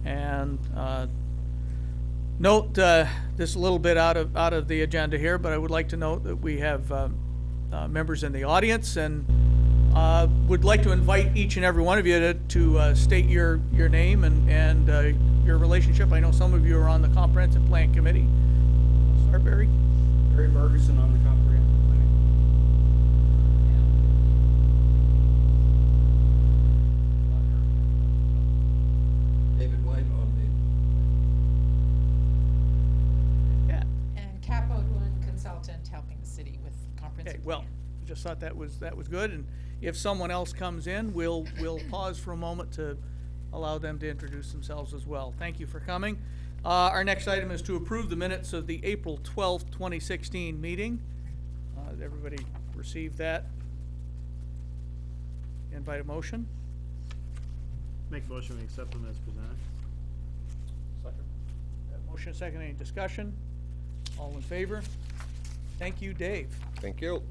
And note, this is a little bit out of the agenda here, but I would like to note that we have members in the audience, and would like to invite each and every one of you to state your name and your relationship. I know some of you are on the Comprehensive Plan Committee. Start, Barry. Barry Ferguson on the Comprehensive Planning. David White on Yeah. And Capo Duan, consultant, helping the city with comprehensive Okay, well, plan. just thought that was good, and if someone else comes in, we'll pause for a moment to allow them to introduce themselves as well. Thank you for coming. Our next item is to approve the minutes of the April 12th, 2016 meeting. Did everybody receive that? Invite a motion. Make a motion to accept them as presented. Second. Motion second, any discussion? All in favor? Thank you, Dave. Thank you.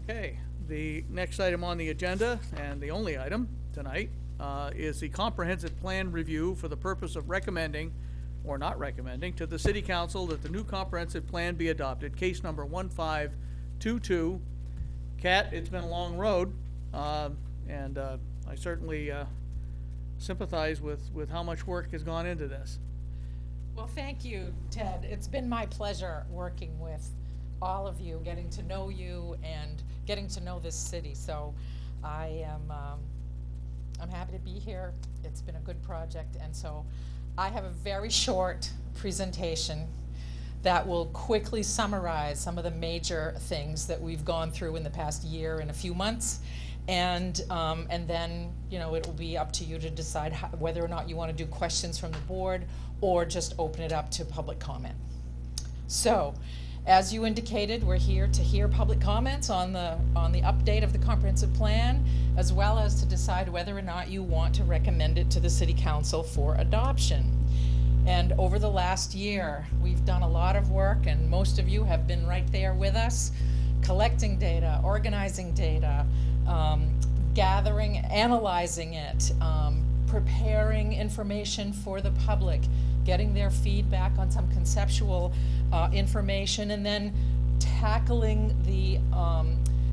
Okay, the next item on the agenda, and the only item tonight, is the comprehensive plan review for the purpose of recommending, or not recommending, to the City Council that the new comprehensive plan be adopted, case number 1522. Kat, it's been a long road, and I certainly sympathize with how much work has gone into this. Well, thank you, Ted. It's been my pleasure working with all of you, getting to know you and getting to know this city. So I am I'm happy to be here. It's been a good project, and so I have a very short presentation that will quickly summarize some of the major things that we've gone through in the past year and a few months, and then it will be up to you to decide whether or not you want to do questions from the board or just open it up to public comment. So, as you indicated, we're here to hear public comments on the update of the comprehensive plan, as well as to decide whether or not you want to recommend it to the City Council for adoption. And over the last year, we've done a lot of work, and most of you have been right there with us, collecting data, organizing data, gathering, analyzing it, preparing information for the public, getting their feedback on some conceptual information, and then tackling the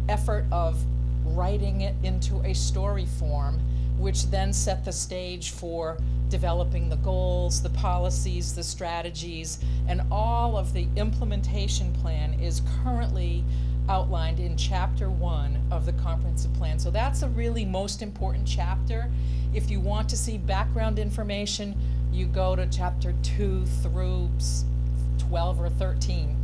effort of writing it into a story form, which then set the stage for developing the goals, the policies, the strategies, and all of the implementation plan is currently outlined in chapter 1 of the comprehensive plan. So that's the really most important chapter. If you want to see background information, you go to chapter 2 through 12 or 13.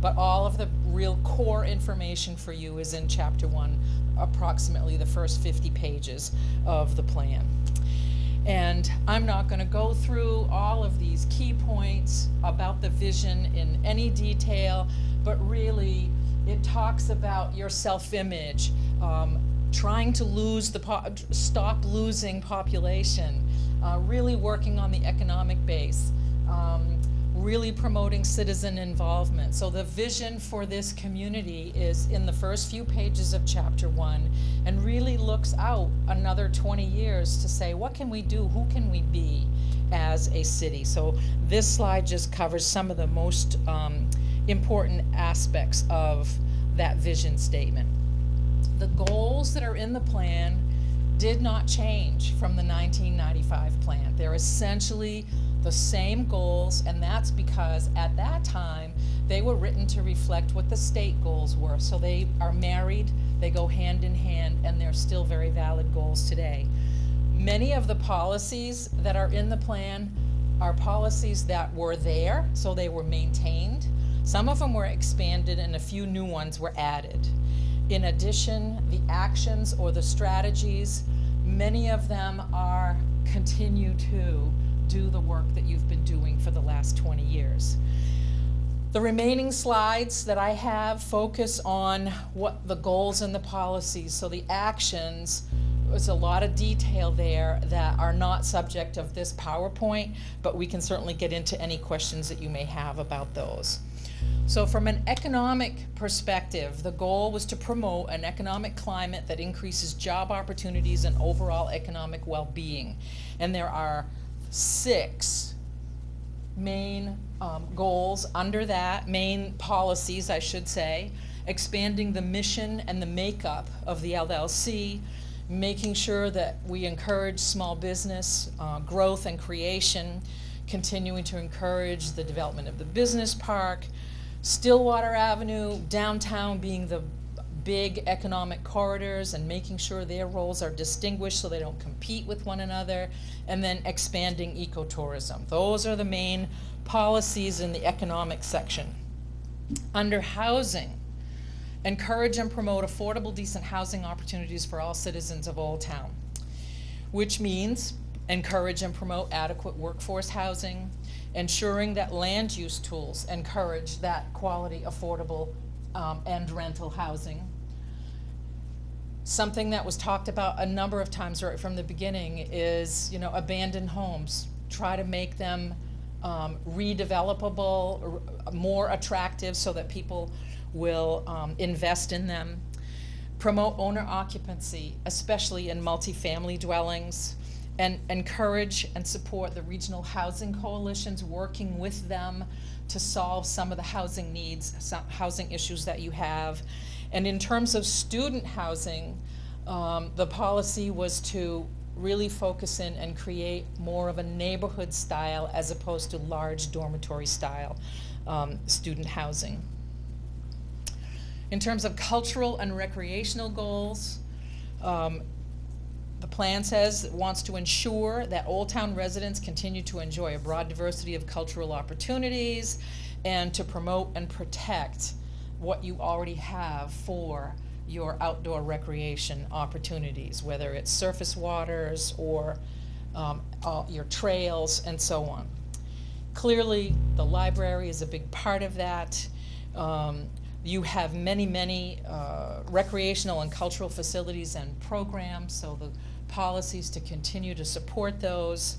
But all of the real core information for you is in chapter 1, approximately the first 50 pages of the plan. And I'm not going to go through all of these key points about the vision in any detail, but really it talks about your self-image, trying to stop losing population, really working on the economic base, really promoting citizen involvement. So the vision for this community is in the first few pages of chapter 1, and really looks out another 20 years to say, what can we do, who can we be as a city? So this slide just covers some of the most important aspects of that vision statement. The goals that are in the plan did not change from the 1995 plan. They're essentially the same goals, and that's because at that time they were written to reflect what the state goals were. So they are married, they go hand in hand, and they're still very valid goals today. Many of the policies that are in the plan are policies that were there, so they were maintained. Some of them were expanded and a few new ones were added. In addition, the actions or the strategies, many of them are continue to do the work that you've been doing for the last 20 years. The remaining slides that I have focus on what the goals and the policies. So the actions, there's a lot of detail there that are not subject of this PowerPoint, but we can certainly get into any questions that you may have about those. So from an economic perspective, the goal was to promote an economic climate that increases job opportunities and overall economic well-being. And there are 6 main goals under that, main policies, I should say. Expanding the mission and the makeup of the LLC, making sure that we encourage small business growth and creation, continuing to encourage the development of the business park, Stillwater Avenue, downtown being the big economic corridors and making sure their roles are distinguished so they don't compete with one another, and then expanding ecotourism. Those are the main policies in the economic section. Under housing, encourage and promote affordable, decent housing opportunities for all citizens of Old Town, which means encourage and promote adequate workforce housing, ensuring that land use tools encourage that quality, affordable, and rental housing. Something that was talked about a number of times right from the beginning is, abandoned homes. Try to make them redevelopable, more attractive so that people will invest in them. Promote owner occupancy, especially in multifamily dwellings, and encourage and support the regional housing coalitions, working with them to solve some of the housing needs, some housing issues that you have. And in terms of student housing, the policy was to really focus in and create more of a neighborhood style as opposed to large dormitory style student housing. In terms of cultural and recreational goals, the plan says it wants to ensure that Old Town residents continue to enjoy a broad diversity of cultural opportunities and to promote and protect what you already have for your outdoor recreation opportunities, whether it's surface waters or your trails and so on. Clearly, the library is a big part of that. You have many recreational and cultural facilities and programs, so the policies to continue to support those.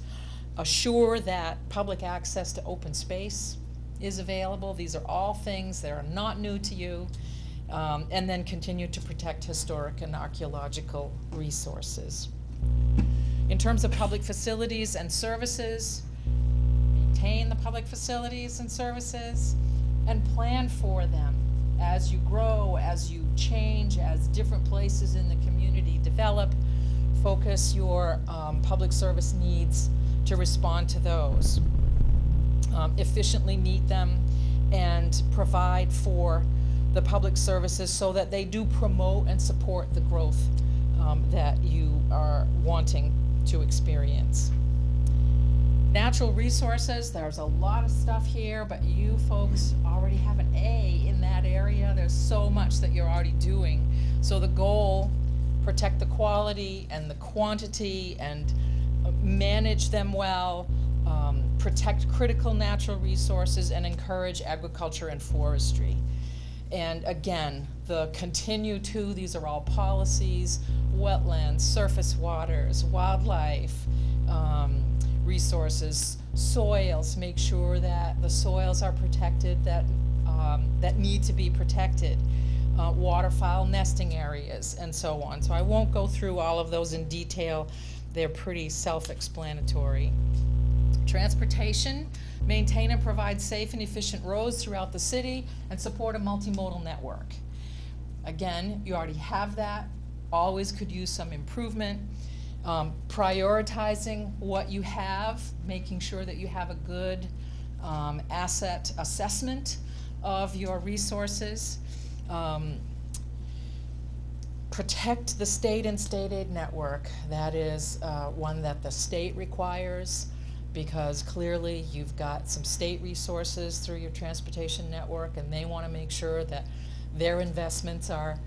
Assure that public access to open space is available. These are all things that are not new to you. And then continue to protect historic and archaeological resources. In terms of public facilities and services, maintain the public facilities and services and plan for them as you grow, as you change, as different places in the community develop. Focus your public service needs to respond to those. Efficiently meet them and provide for the public services so that they do promote and support the growth that you are wanting to experience. Natural resources, there's a lot of stuff here, but you folks already have an A in that area. There's so much that you're already doing. So the goal, protect the quality and the quantity and manage them well, protect critical natural resources and encourage agriculture and forestry. And again, the continue to, these are all policies, wetlands, surface waters, wildlife, resources, soils, make sure that the soils are protected that need to be protected, waterfowl nesting areas, and so on. So I won't go through all of those in detail. They're pretty self-explanatory. Transportation, maintain and provide safe and efficient roads throughout the city and support a multimodal network. Again, you already have that, always could use some improvement. Prioritizing what you have, making sure that you have a good asset assessment of your resources. Protect the state and state aid network. That is one that the state requires, because clearly you've got some state resources through your transportation network and they want to make sure that their investments are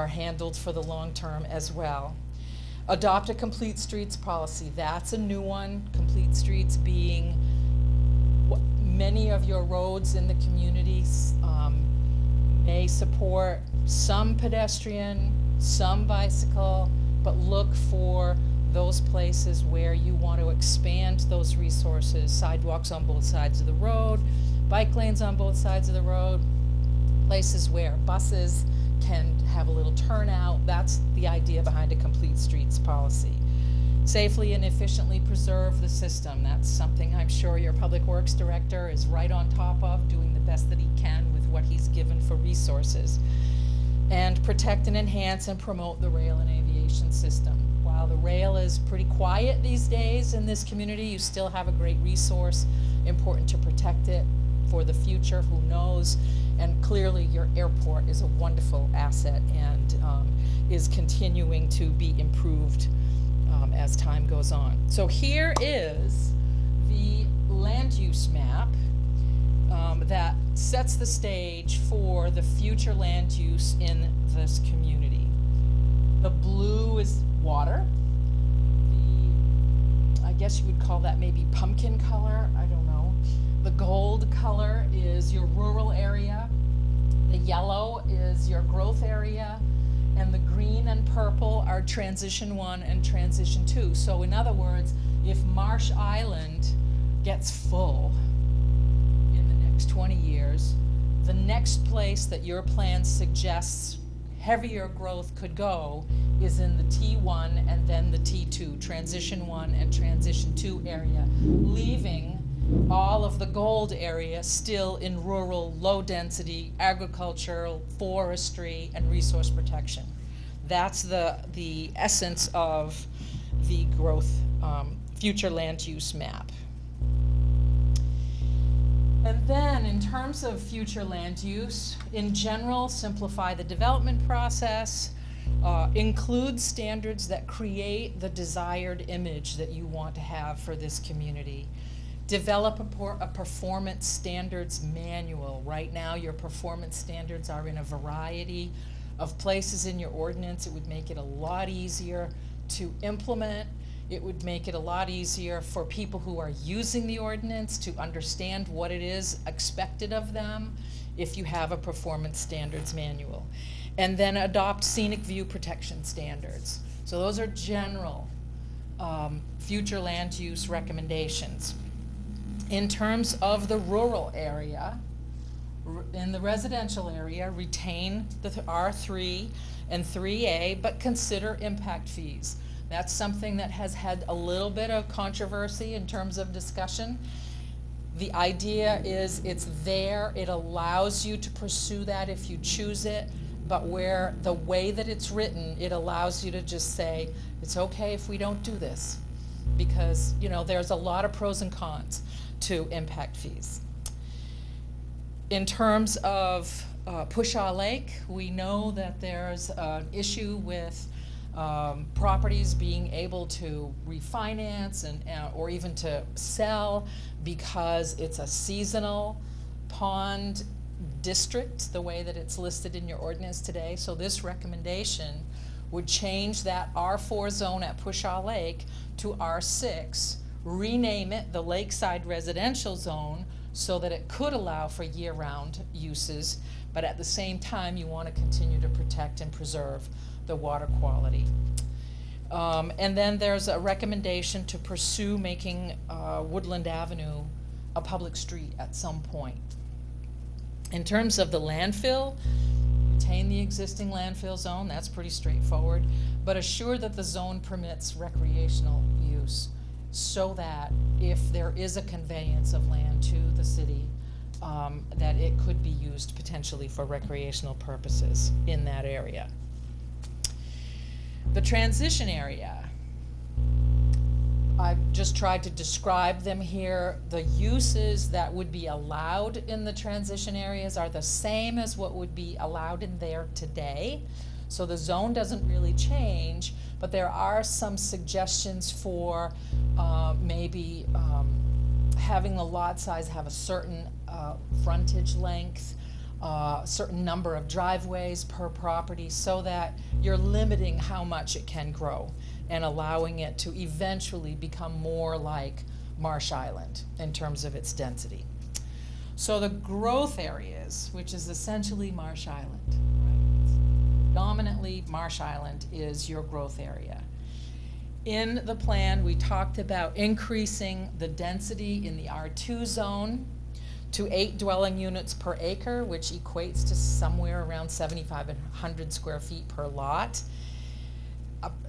handled for the long term as well. Adopt a complete streets policy. That's a new one. Complete streets being what many of your roads in the communities may support some pedestrian, some bicycle, but look for those places where you want to expand those resources, sidewalks on both sides of the road, bike lanes on both sides of the road, places where buses can have a little turnout. That's the idea behind a complete streets policy. Safely and efficiently preserve the system. That's something I'm sure your Public Works Director is right on top of, doing the best that he can with what he's given for resources. And protect and enhance and promote the rail and aviation system. While the rail is pretty quiet these days in this community, you still have a great resource. Important to protect it for the future, who knows? And clearly your airport is a wonderful asset and is continuing to be improved as time goes on. So here is the land use map that sets the stage for the future land use in this community. The blue is water. I guess you would call that maybe pumpkin color, I don't know. The gold color is your rural area. The yellow is your growth area. And the green and purple are transition 1 and transition 2. So in other words, if Marsh Island gets full in the next 20 years, the next place that your plan suggests heavier growth could go is in the T1 and then the T2, transition 1 and transition 2 area, leaving all of the gold area still in rural, low density, agricultural, forestry, and resource protection. That's the essence of the growth future land use map. And then in terms of future land use, in general, simplify the development process, include standards that create the desired image that you want to have for this community. Develop a performance standards manual. Right now, your performance standards are in a variety of places in your ordinance. It would make it a lot easier to implement. It would make it a lot easier for people who are using the ordinance to understand what it is expected of them if you have a performance standards manual. And then adopt scenic view protection standards. So those are general future land use recommendations. In terms of the rural area, in the residential area, retain the R3 and 3A, but consider impact fees. That's something that has had a little bit of controversy in terms of discussion. The idea is it's there, it allows you to pursue that if you choose it, but where the way that it's written, it allows you to just say, it's okay if we don't do this, because there's a lot of pros and cons to impact fees. In terms of Pushaw Lake, we know that there's an issue with properties being able to refinance and or even to sell because it's a seasonal pond district, the way that it's listed in your ordinance today. So this recommendation would change that R4 zone at Pushaw Lake to R6, rename it the Lakeside Residential Zone so that it could allow for year-round uses, but at the same time you want to continue to protect and preserve the water quality. And then there's a recommendation to pursue making Woodland Avenue a public street at some point. In terms of the landfill, retain the existing landfill zone, that's pretty straightforward, but assure that the zone permits recreational use so that if there is a conveyance of land to the city, that it could be used potentially for recreational purposes in that area. The transition area, I've just tried to describe them here. The uses that would be allowed in the transition areas are the same as what would be allowed in there today. So the zone doesn't really change, but there are some suggestions for maybe having the lot size have a certain frontage length, certain number of driveways per property, so that you're limiting how much it can grow and allowing it to eventually become more like Marsh Island in terms of its density. So the growth areas, which is essentially Marsh Island, right? Dominantly Marsh Island is your growth area. In the plan, we talked about increasing the density in the R2 zone to 8 dwelling units per acre, which equates to somewhere around 7,500 square feet per lot,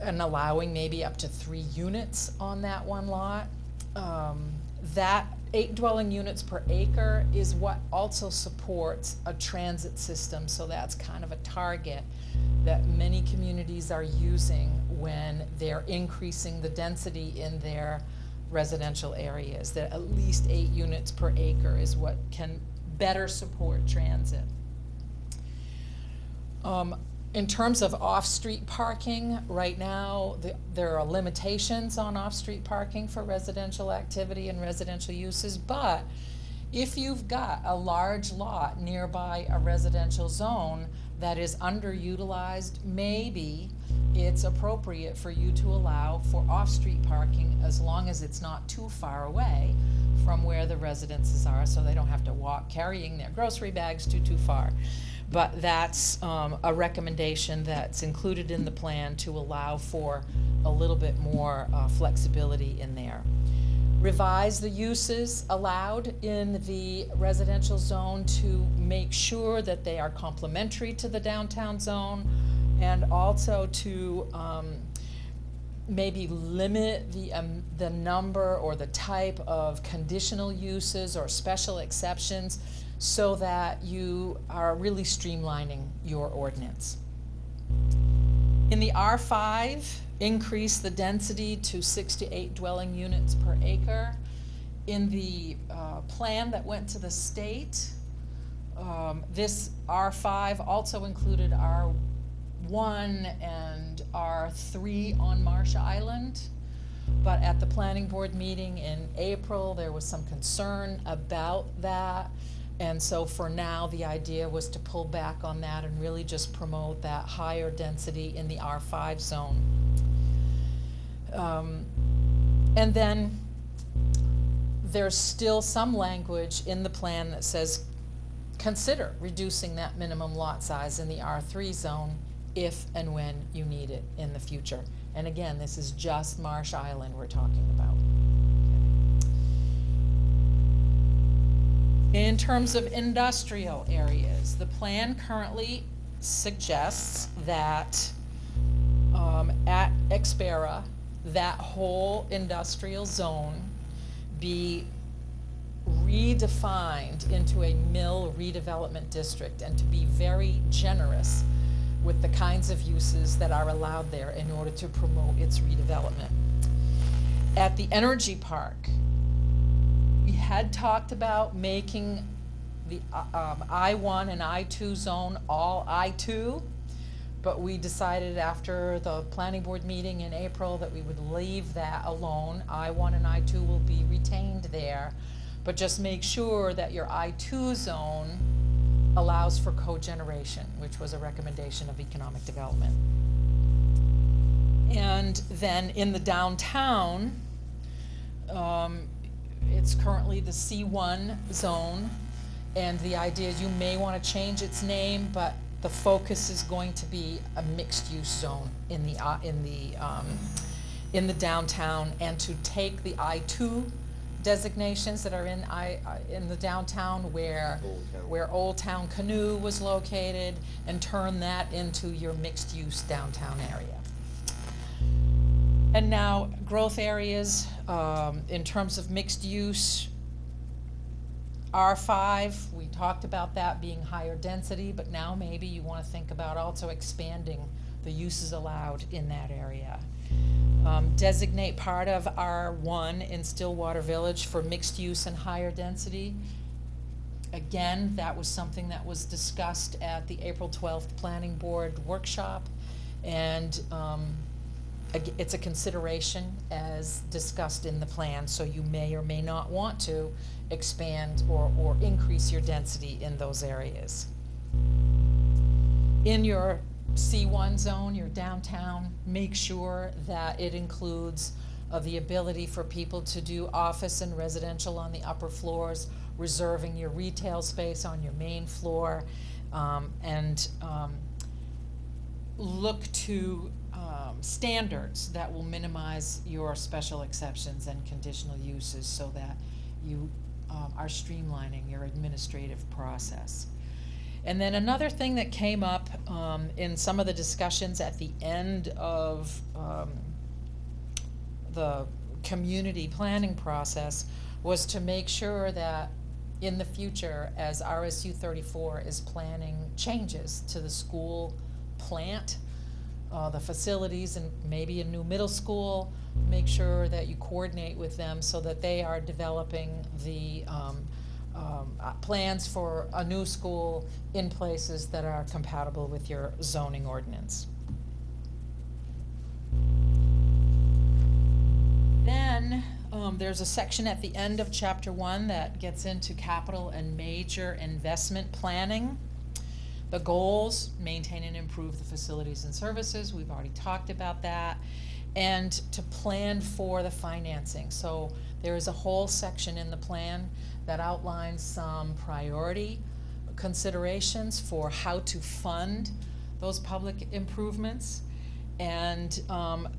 and allowing maybe up to 3 units on that one lot. That 8 dwelling units per acre is what also supports a transit system, so that's kind of a target that many communities are using when they're increasing the density in their residential areas, that at least 8 units per acre is what can better support transit. In terms of off-street parking, right now, there are limitations on off-street parking for residential activity and residential uses, but if you've got a large lot nearby a residential zone that is underutilized, maybe it's appropriate for you to allow for off-street parking as long as it's not too far away from where the residences are, so they don't have to walk carrying their grocery bags too far. But that's a recommendation that's included in the plan to allow for a little bit more flexibility in there. Revise the uses allowed in the residential zone to make sure that they are complementary to the downtown zone, and also to maybe limit the number or the type of conditional uses or special exceptions, so that you are really streamlining your ordinance. In the R5, increase the density to 6 to 8 dwelling units per acre. In the plan that went to the state, this R5 also included R1 and R3 on Marsh Island. But at the planning board meeting in April, there was some concern about that. And so for now, the idea was to pull back on that and really just promote that higher density in the R5 zone. And then there's still some language in the plan that says consider reducing that minimum lot size in the R3 zone if and when you need it in the future. And again, this is just Marsh Island we're talking about. In terms of industrial areas, the plan currently suggests that at Expera, that whole industrial zone be redefined into a mill redevelopment district, and to be very generous with the kinds of uses that are allowed there in order to promote its redevelopment. At the energy park, we had talked about making the I-1 and I-2 zone all I-2, but we decided after the planning board meeting in April that we would leave that alone. I-1 and I-2 will be retained there, but just make sure that your I-2 zone allows for cogeneration, which was a recommendation of economic development. And then in the downtown, it's currently the C1 zone, and the idea is you may want to change its name, but the focus is going to be a mixed-use zone in the downtown, and to take the I-2 designations that are in the downtown where Old Town Canoe was located, and turn that into your mixed-use downtown area. And now, growth areas, in terms of mixed use, R5, we talked about that being higher density, but now maybe you want to think about also expanding the uses allowed in that area. Designate part of R1 in Stillwater Village for mixed use and higher density. Again, that was something that was discussed at the April 12th Planning Board workshop, and it's a consideration as discussed in the plan, so you may or may not want to expand or increase your density in those areas. In your C1 zone, your downtown, make sure that it includes the ability for people to do office and residential on the upper floors, reserving your retail space on your main floor, and look to standards that will minimize your special exceptions and conditional uses, so that you are streamlining your administrative process. And then another thing that came up in some of the discussions at the end of the community planning process was to make sure that in the future, as RSU 34 is planning changes to the school plant, the facilities, and maybe a new middle school, make sure that you coordinate with them so that they are developing the plans for a new school in places that are compatible with your zoning ordinance. Then there's a section at the end of chapter 1 that gets into capital and major investment planning. The goals: maintain and improve the facilities and services. We've already talked about that. And to plan for the financing. So there is a whole section in the plan that outlines some priority considerations for how to fund those public improvements. And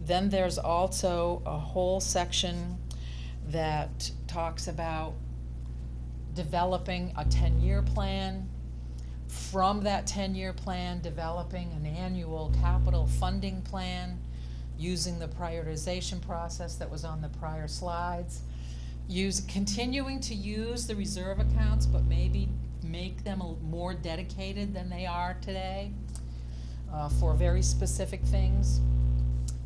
then there's also a whole section that talks about developing a 10-year plan. From that 10-year plan, developing an annual capital funding plan, using the prioritization process that was on the prior slides. Continuing to use the reserve accounts, but maybe make them more dedicated than they are today for very specific things.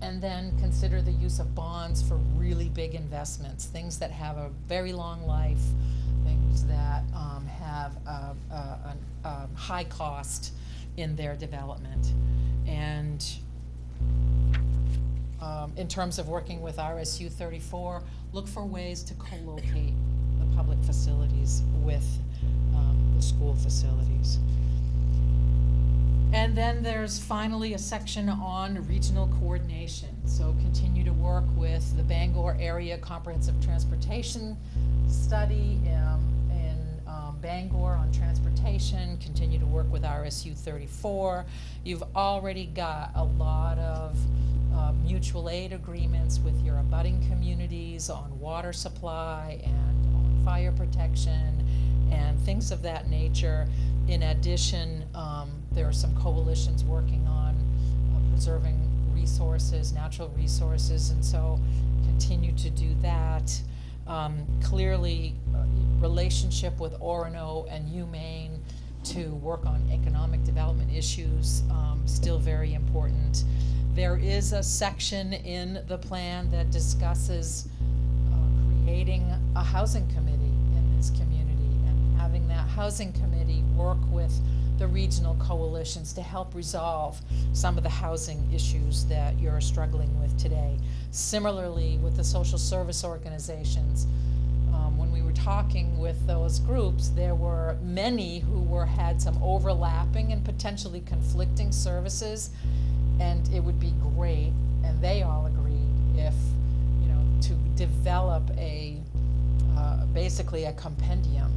And then consider the use of bonds for really big investments, things that have a very long life, things that have a high cost in their development. And in terms of working with RSU 34, look for ways to co-locate the public facilities with the school facilities. And then there's finally a section on regional coordination. So continue to work with the Bangor Area Comprehensive Transportation Study in Bangor on transportation, continue to work with RSU 34. You've already got a lot of mutual aid agreements with your abutting communities on water supply and on fire protection and things of that nature. In addition, there are some coalitions working on preserving resources, natural resources, and so continue to do that. Clearly, relationship with Orono and UMaine to work on economic development issues, still very important. There is a section in the plan that discusses creating a housing committee in this community and having that housing committee work with the regional coalitions to help resolve some of the housing issues that you're struggling with today. Similarly, with the social service organizations, when we were talking with those groups, there were many who had some overlapping and potentially conflicting services, and it would be great, and they all agreed, if, to develop basically a compendium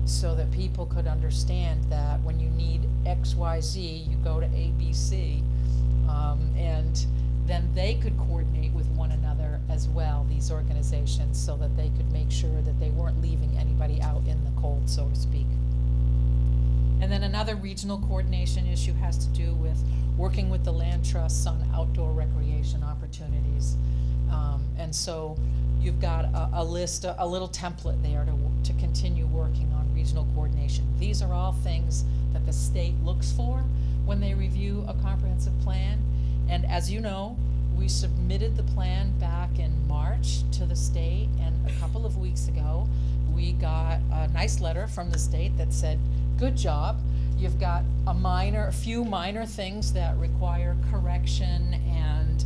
so that people could understand that when you need XYZ, you go to ABC, and then they could coordinate with one another as well, these organizations, so that they could make sure that they weren't leaving anybody out in the cold, so to speak. And then another regional coordination issue has to do with working with the land trusts on outdoor recreation opportunities. And so you've got a list, a little template there to continue working on regional coordination. These are all things that the state looks for when they review a comprehensive plan. And as you know, we submitted the plan back in March to the state, and a couple of weeks ago, we got a nice letter from the state that said, good job. You've got a few minor things that require correction and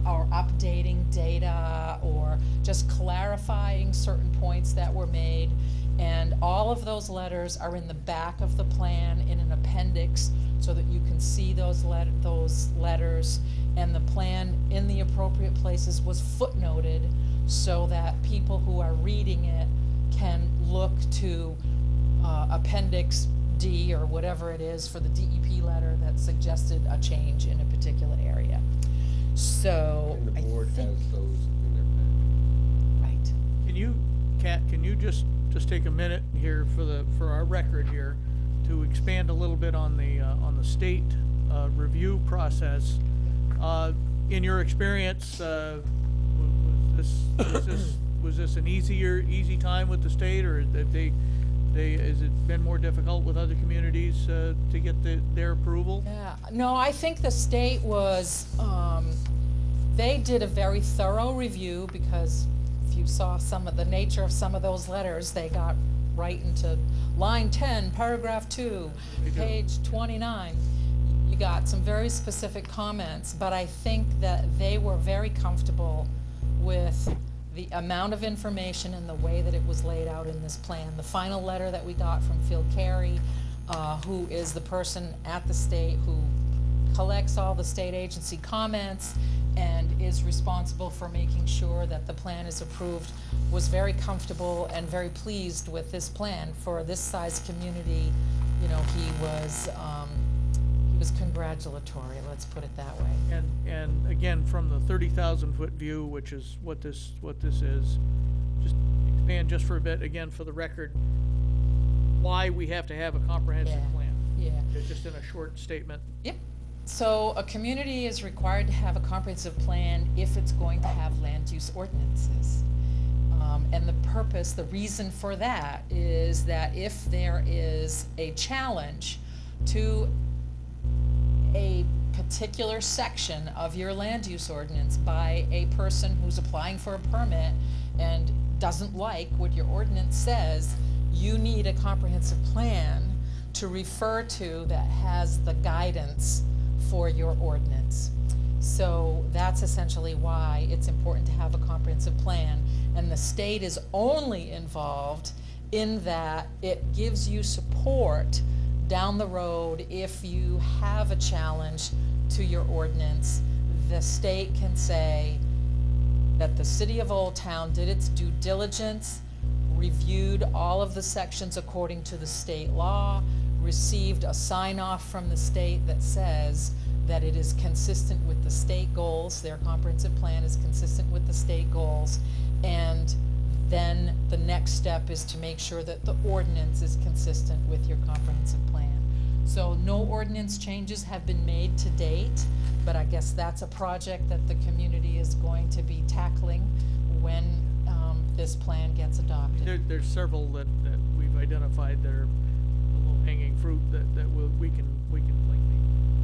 or updating data or just clarifying certain points that were made. And all of those letters are in the back of the plan in an appendix so that you can see those letters. And the plan in the appropriate places was footnoted so that people who are reading it can look to Appendix D or whatever it is for the DEP letter that suggested a change in a particular area. So And the board I think, has those in their packet. right. Can Kat, can you just take a minute here for our record here to expand a little bit on the state review process? In your experience, was this an easy time with the state, or that has it been more difficult with other communities to get their approval? Yeah, no, I think the state was, they did a very thorough review, because if you saw some of the nature of some of those letters, they got right into line 10, paragraph 2, page 29. You got some very specific comments, but I think that they were very comfortable with the amount of information and the way that it was laid out in this plan. The final letter that we got from Phil Carey, who is the person at the state who collects all the state agency comments and is responsible for making sure that the plan is approved, was very comfortable and very pleased with this plan for this size community. You know, he was congratulatory, let's put it that way. And again, from the 30,000-foot view, which is what this is, just expand just for a bit, again, for the record, why we have to have a comprehensive Yeah. plan. Yeah. Just in a short statement. Yep. So a community is required to have a comprehensive plan if it's going to have land use ordinances. And the purpose, the reason for that is that if there is a challenge to a particular section of your land use ordinance by a person who's applying for a permit and doesn't like what your ordinance says, you need a comprehensive plan to refer to that has the guidance for your ordinance. So that's essentially why it's important to have a comprehensive plan. And the state is only involved in that it gives you support down the road if you have a challenge to your ordinance. The state can say that the city of Old Town did its due diligence, reviewed all of the sections according to the state law, received a sign-off from the state that says that it is consistent with the state goals, their comprehensive plan is consistent with the state goals, and then the next step is to make sure that the ordinance is consistent with your comprehensive plan. So no ordinance changes have been made to date, but I guess that's a project that the community is going to be tackling when this plan gets adopted. There's several that we've identified that are low-hanging fruit that we can like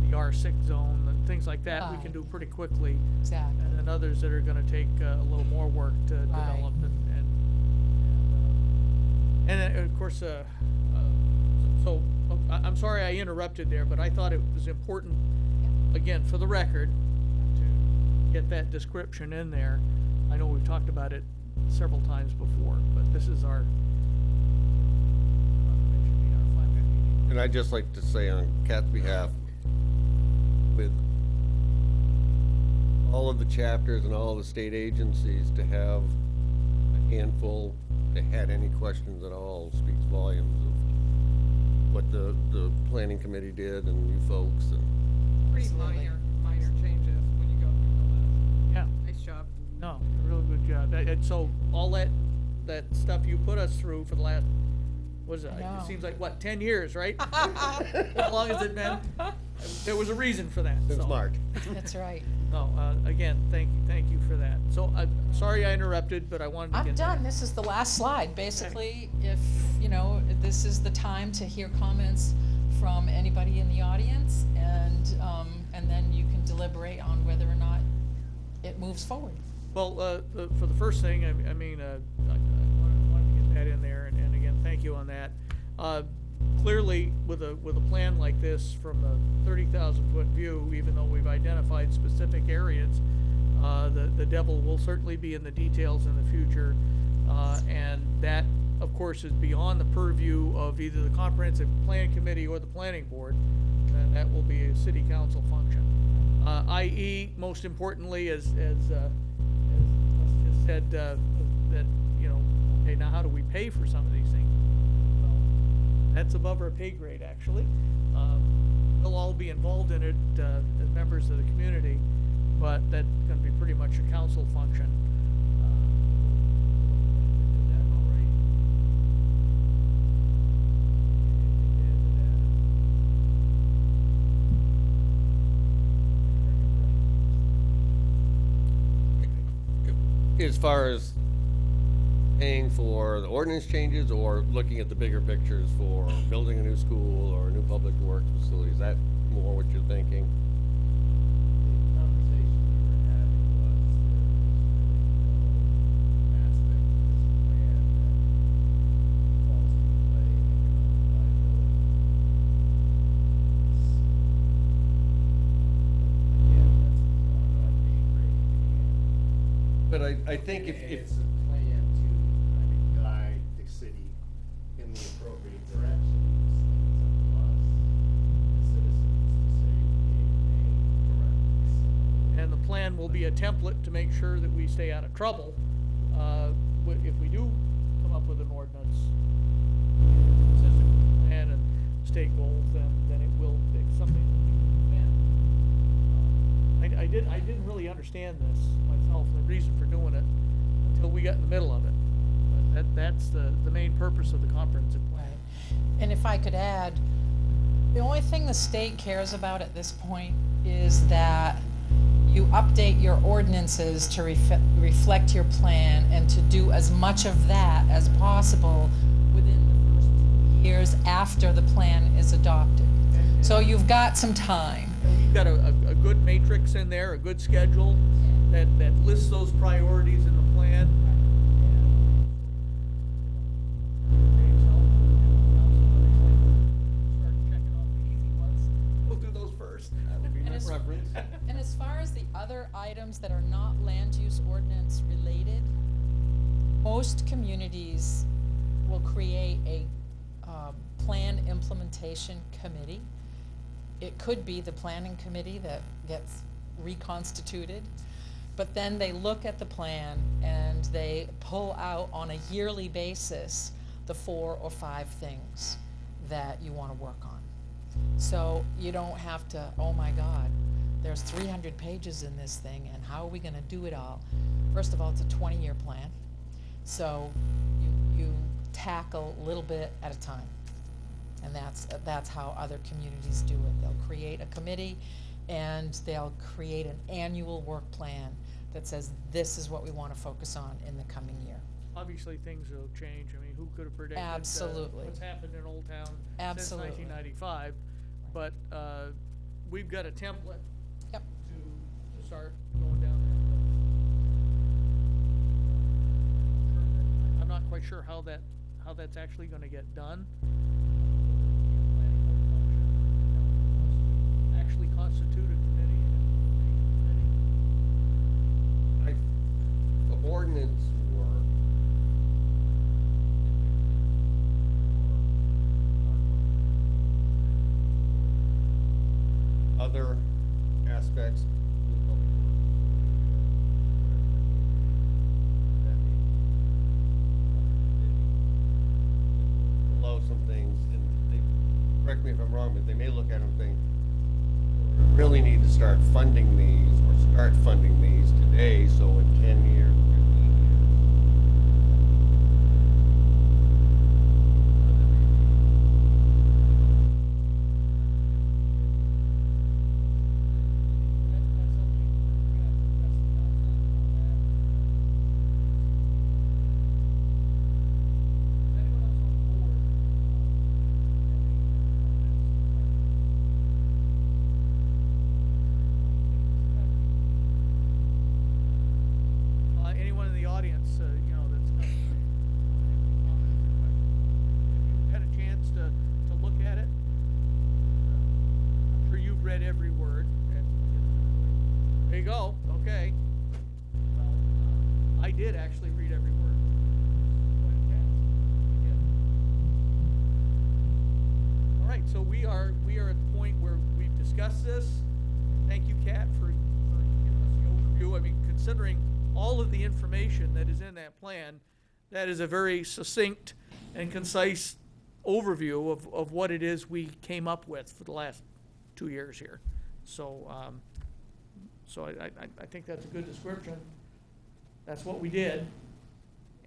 the R6 zone and things like that we can do pretty quickly. Exactly. And then others that are gonna take a little more work to develop and then, of course, so I'm sorry I interrupted there, but I thought it was important, again, for the record, to get that description in there. I know we've talked about it several times before, but this is our And I'd just like to say on Kat's behalf, with all of the chapters and all of the state agencies, to have a handful that had any questions at all speaks volumes of what the planning committee did and you folks. And Pretty Absolutely. minor changes when you go through Yeah, the list. Nice job. no, real good job. And so all that stuff you put us through for the last, what is it? I know. It seems like, what, 10 years, right? How long has it been? There was a reason for that. since so. March. That's right. No, again, thank you for that. So, sorry I interrupted, but I wanted to get. I'm done. This is the last slide. Basically, if, you know, this is the time to hear comments from anybody in the audience, and then you can deliberate on whether or not it moves forward. Well, for the first thing, I mean, I wanted to get that in there, and again, thank you on that. Clearly, with a plan like this, from the 30,000-foot view, even though we've identified specific areas, the devil will certainly be in the details in the future, and that, of course, is beyond the purview of either the comprehensive plan committee or the planning board. That will be a city council function. I.e., most importantly, as just said, that, you know, okay, now how do we pay for some of these things? Well, that's above our pay grade, actually. We'll all be involved in it as members of the community, but that's going to be pretty much a council function. Is that all right? as far as paying for the ordinance changes or looking at the bigger pictures for building a new school or a new public works facility, is that more what you're thinking? The conversation we were having was there is really no aspect of this plan that falls into play economic viability. Again, that's beyond our pay grade, and But I think if, it's a plan to kind of guide the city in the appropriate direction. It's up to us, as citizens, to say yea or nay. Correct. And the plan will be a template to make sure that we stay out of trouble, if we do come up with an ordinance consistent with the plan and state goals, then it will, it's something that we can. I didn't really understand this myself, the reason for doing it, until we got in the middle of it. But that's the main purpose of the comprehensive plan. Right. And if I could add, the only thing the state cares about at this point is that you update your ordinances to reflect your plan and to do as much of that as possible within the first 2 years after the plan is adopted. So you've got some time. And we've got a good matrix in there, a good schedule that lists those priorities in the plan. Start checking off the easy ones. We'll do those first. That would be And my as- preference. And as far as the other items that are not land use ordinance related, most communities will create a plan implementation committee. It could be the planning committee that gets reconstituted, but then they look at the plan and they pull out on a yearly basis the 4 or 5 things that you want to work on. So you don't have to, oh my God, there's 300 pages in this thing, and how are we gonna do it all? First of all, it's a 20-year plan, so you tackle a little bit at a time. And that's how other communities do it. They'll create a committee, and they'll create an annual work plan that says, this is what we wanna focus on in the coming year. Obviously, things will change. I mean, who could have predicted Absolutely. what's happened in Old Town Absolutely. since 1995? But we've got a template Yep. to start going down that. I'm not quite sure how that's actually going to get done. Actually constitute a committee. the ordinance work. Other aspects. Below some things, and they, correct me if I'm wrong, but they may look at them and think, we really need to start funding these, or start funding these today, so in 10 years, 15 Anyone in the audience, you know, that's got any comments or questions? If you've had a chance to look at it, I'm sure you've read every word. There you go, okay. Well, I did actually read every word. All right, so we are at the point where we've discussed this. Thank you, Kat, for giving us the overview. I mean, considering all of the information that is in that plan, that is a very succinct and concise overview of what it is we came up with for the last 2 years here. So, I think that's a good description. That's what we did.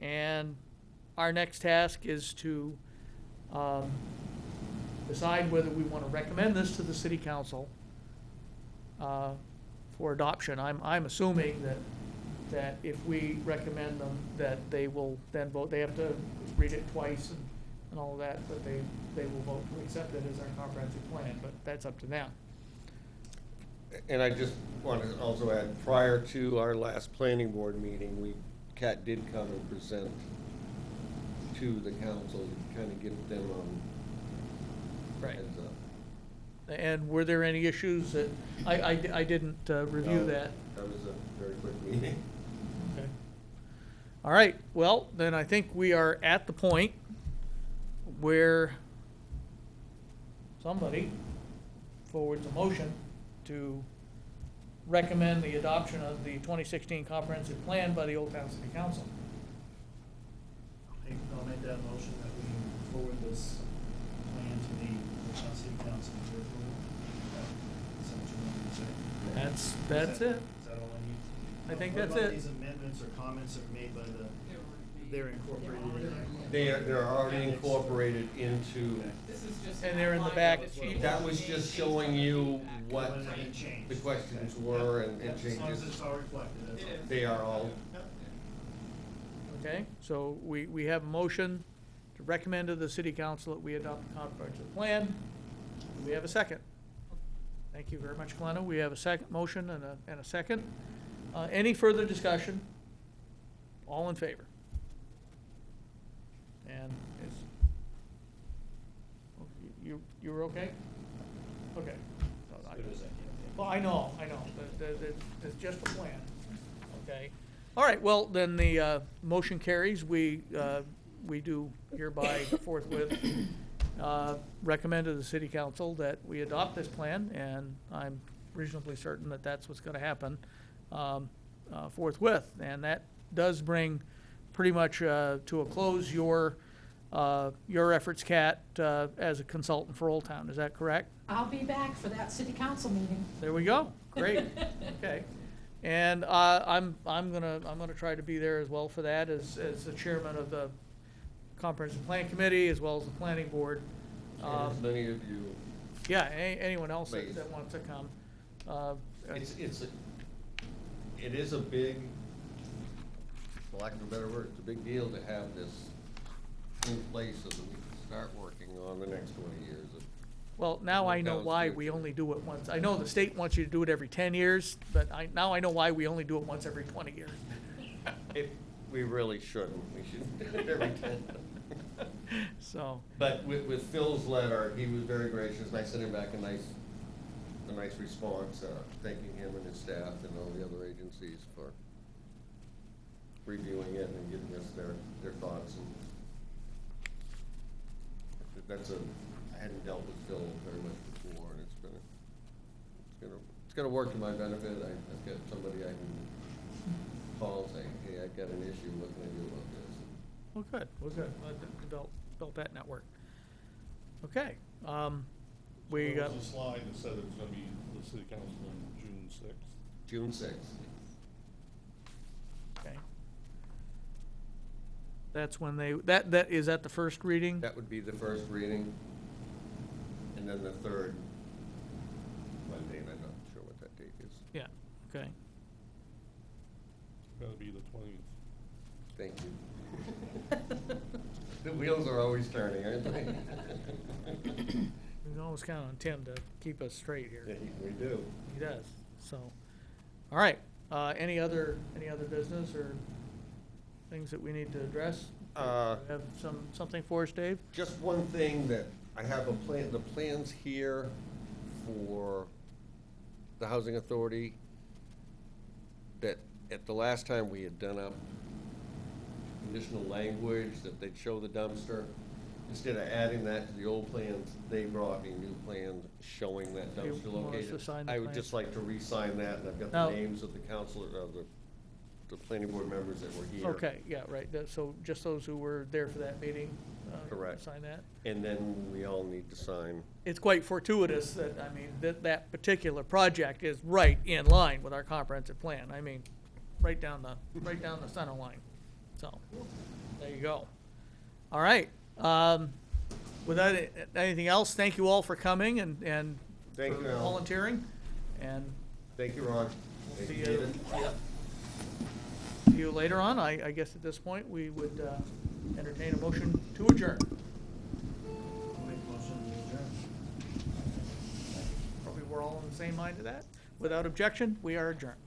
And our next task is to decide whether we want to recommend this to the city council for adoption. I'm assuming that that if we recommend them, that they will then vote, they have to read it twice and all of that, but they will vote to accept it as our comprehensive plan, but that's up to them. And I just want to also add, prior to our last planning board meeting, Kat did come and present to the council, to kind of give them Right. heads up. And were there any issues that, I didn't review No, that. That was a very quick meeting. Okay. All right, well, then I think we are at the point where somebody forwards a motion to recommend the adoption of the 2016 comprehensive plan by the Old Town City Council. I'll make that motion that we forward this plan to the Old City Council for approval. Is that what you want me to say? That's it. Is that all I need? I think What that's about it. these amendments or comments that are made by they're incorporated in there? They're already incorporated into, And they're in the back sheet. that was just showing you what When they change. the questions were and As long as changes. it's all reflected, that's all. They are all, Okay, so we have a motion to recommend to the city council that we adopt the comprehensive plan. Do we have a second? Thank you very much, Glenna. We have a second motion and a second. Any further discussion? All in favor? And is, you were okay? Okay. No, Well, I know, it's just a plan, okay? All right, well, then the motion carries. We do hereby forthwith recommend to the city council that we adopt this plan, and I'm reasonably certain that that's what's gonna happen forthwith. And that does bring pretty much to a close your efforts, Kat, as a consultant for Old Town. Is that correct? I'll be back for that city council meeting. There we go. Great. Okay. And I'm gonna try to be there as well for that as the chairman of the comprehensive plan committee as well as the planning board. and as many of you, Yeah, anyone else Please. that wants to come. it is a big, for lack of a better word, it's a big deal to have this in place so that we can start working on the next 20 years of. Well, now I know Town's why future. we only do it once. I know the state wants you to do it every 10 years, but now I know why we only do it once every 20 years. We really shouldn't, we should do it every 10. So, But with Phil's letter, he was very gracious, and I sent him back a nice response, thanking him and his staff and all the other agencies for reviewing it and giving us their thoughts. And I hadn't dealt with Phil very much before, and it's gonna work to my benefit. I've got somebody I can call and say, hey, I've got an issue, what can I do about this? well, good, built that network. Okay, we There got, was a slide that said it was gonna be the city council on June sixth. June 6th. okay. That's when is that the first reading? That would be the first reading, and then the third Monday, and I'm not sure what that date is. Yeah, okay. It's gonna be the 20th. Thank you. The wheels are always turning, aren't they? We can always count on Tim to keep us straight here. Yeah, we do. He does, so. All right, any other business or things that we need to address? Have something for us, Dave? Just one thing that I have the plans here for the housing authority, that at the last time we had done up conditional language that they'd show the dumpster. Instead of adding that to the old plans, they brought me new plans showing that You dumpster want us location. to sign the I would plans? just like to re-sign that, and I've got Now- the names of the counselor, of the planning board members that were here. Okay, yeah, right, so just those who were there for that meeting. Correct. Sign that. And then we all need to sign. It's quite fortuitous that, I mean, that particular project is right in line with our comprehensive plan. I mean, right down the center line. So, there you go. All right, without anything else, thank you all for coming and Thank for you, Al. volunteering, and Thank you, Ron. see Thank you, you. David. Yep. you later on. I guess at this point, we would entertain a motion to adjourn. I'll make a motion to adjourn. Probably we're all on the same mind to that. Without objection, we are adjourned.